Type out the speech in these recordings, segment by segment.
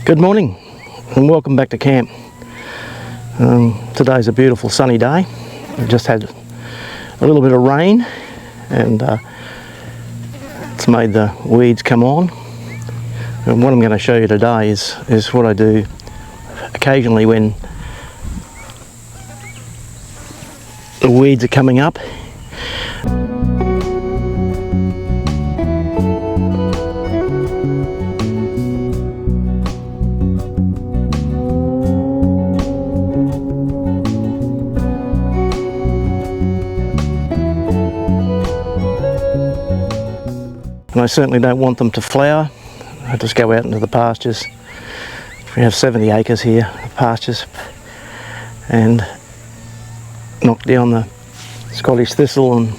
Good morning and welcome back to camp. Today's a beautiful sunny day. We just had a little bit of rain and it's made the weeds come on. And what I'm going to show you today is what I do occasionally when the weeds are coming up. And I certainly don't want them to flower. I just go out into the pastures. We have 70 acres here of pastures, and knock down the Scottish thistle and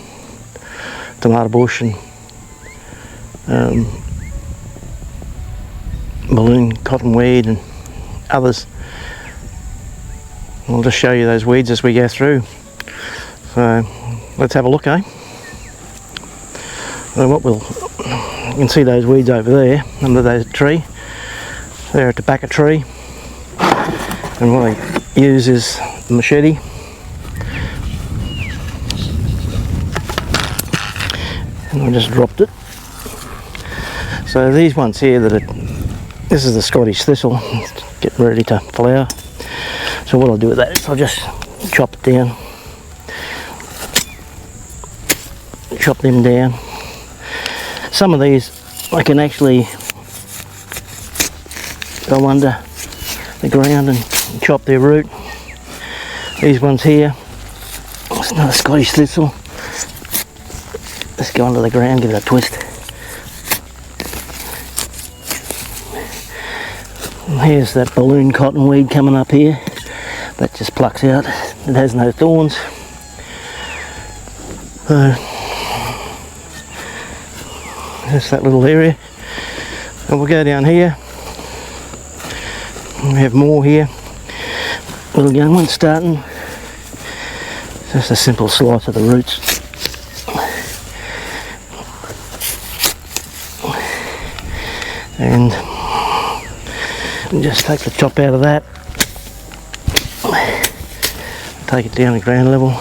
tomato bush and balloon cottonweed and others. I'll just show you those weeds as we go through. So let's have a look, eh? So you can see those weeds over there under that tree. They're a tobacco tree, and what I use is the machete and I just dropped it. So these ones here this is the Scottish thistle, getting ready to flower. So what I'll do with that is I'll just chop it down, chop them down. Some of these I can actually go under the ground and chop their root. These ones here, it's another Scottish thistle. Let's go under the ground, give it a twist. And here's that balloon cottonweed coming up here. That just plucks out. It has no thorns. Just that little area. And we'll go down here. We have more here. Little young ones starting. Just a simple slice of the roots. And just take the top out of that. Take it down to ground level.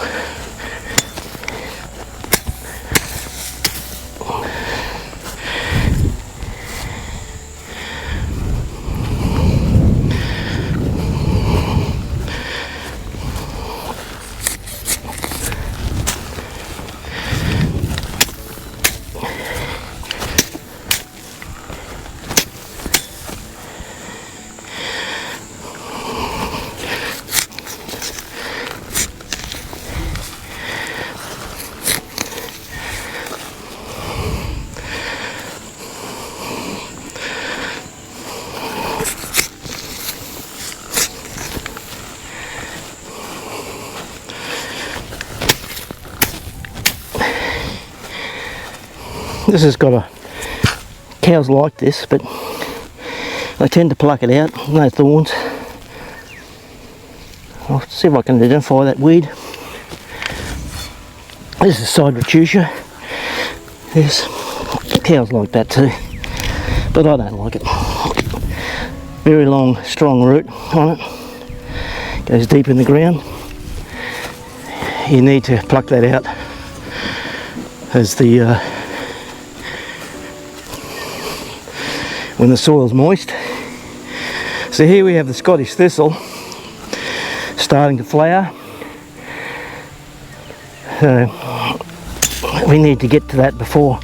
This has got cows like this, but they tend to pluck it out, no thorns. I'll see if I can identify that weed. This is side retusia. Yes, cows like that too, but I don't like it. Very long, strong root on it. Goes deep in the ground. You need to pluck that out as when the soil's moist. So here we have the Scottish thistle starting to flower. We need to get to that before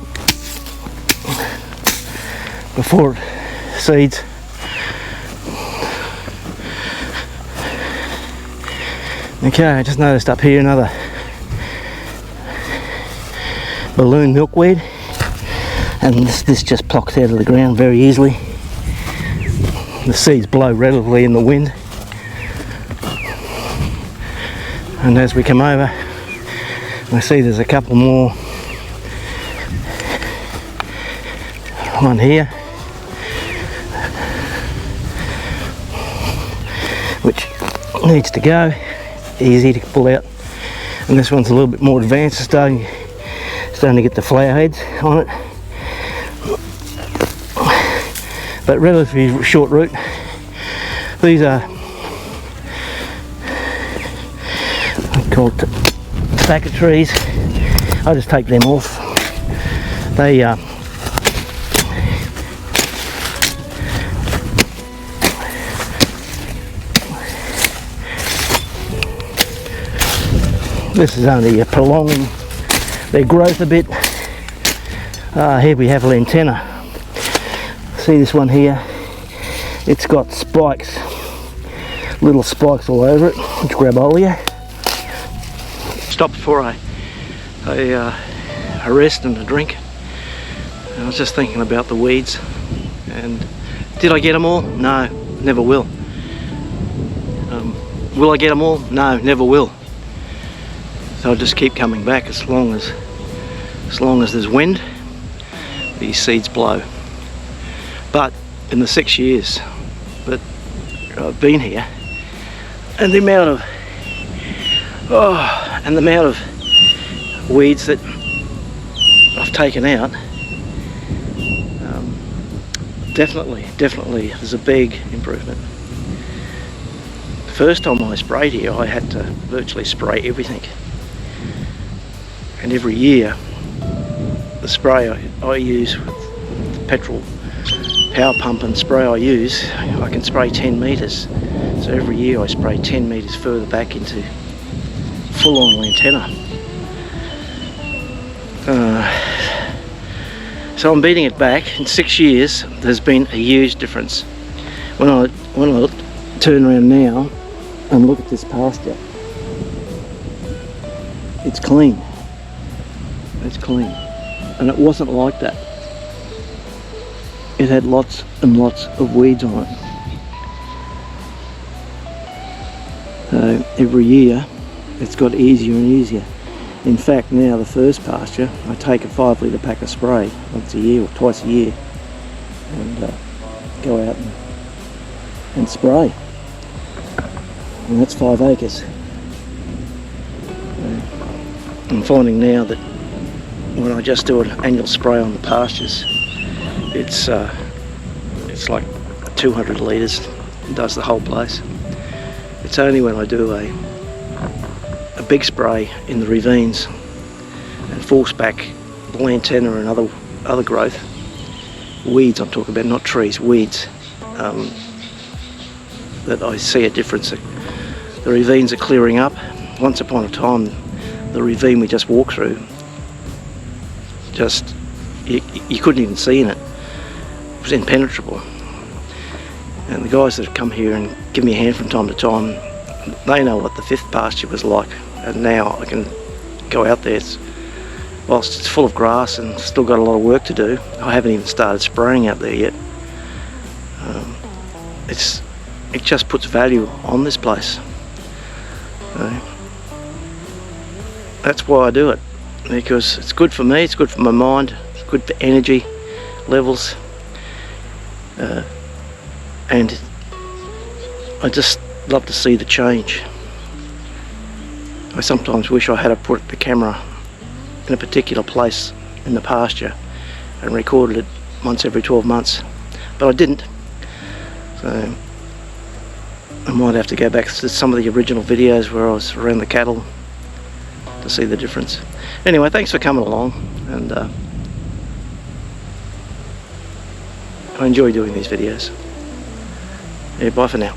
it seeds. Okay, I just noticed up here another balloon milkweed. And this just plucks out of the ground very easily. The seeds blow relatively in the wind. And as we come over, I see there's a couple more. One here, which needs to go. Easy to pull out. And this one's a little bit more advanced, starting to get the flower heads on it. But relatively short root. These are called tobacco trees. I just take them off. They this is only prolonging their growth a bit. Here we have lantana. See this one here? It's got spikes, little spikes all over it, which grab hold of you. Stop before I rest and a drink. I was just thinking about the weeds, and did I get them all? No, never will. Will I get them all? No, never will. So I'll just keep coming back as long as there's wind, these seeds blow. But in the 6 years that I've been here, and the amount of weeds that I've taken out, definitely there's a big improvement. The first time I sprayed here, I had to virtually spray everything, and every year the spray I use with the petrol power pump and spray I use, I can spray 10 metres. So every year I spray 10 metres further back into full-on lantana. So I'm beating it back. In 6 years there's been a huge difference. When I turn around now and look at this pasture, it's clean. It's clean. And it wasn't like that. It had lots and lots of weeds on it. So every year it's got easier and easier. In fact, now the first pasture, I take a 5 litre pack of spray once a year or twice a year, and go out and spray. And that's 5 acres. I'm finding now that when I just do an annual spray on the pastures, it's like 200 litres, it does the whole place. It's only when I do a big spray in the ravines and force back the lantana and other growth, weeds I'm talking about, not trees, weeds, that I see a difference. The ravines are clearing up. Once upon a time, the ravine we just walked through, you couldn't even see in it. It was impenetrable. And the guys that have come here and give me a hand from time to time, they know what the 5th pasture was like. And now I can go out there, whilst it's full of grass and still got a lot of work to do. I haven't even started spraying out there yet. It just puts value on this place. That's why I do it, because it's good for me, it's good for my mind, it's good for energy levels, and I just love to see the change. I sometimes wish I had put the camera in a particular place in the pasture and recorded it once every 12 months, but I didn't. So I might have to go back to some of the original videos where I was around the cattle to see the difference. Anyway, thanks for coming along, and I enjoy doing these videos. Yeah, bye for now.